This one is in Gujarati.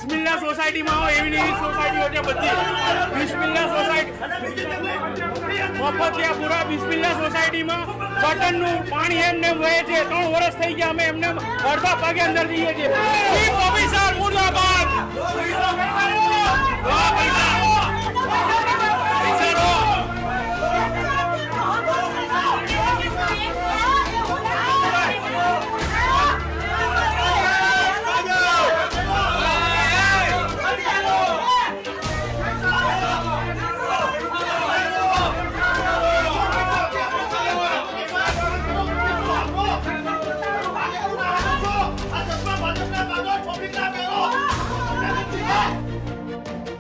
બિસ્મિલ્લા સોસાયટીમાં આવો, એવી એવી સોસાયટીઓ છે બધી. બિસ્મિલ્લા સોસાયટી મફતિયાપુરા બિસ્મિલ્લા સોસાયટીમાં બટનનું પાણી એમને વહે છે. 3 વર્ષ થઈ ગયા, અમે એમને અડધા પગે અંદર જઈએ છીએ. Chief officer મુર્દાબાદ.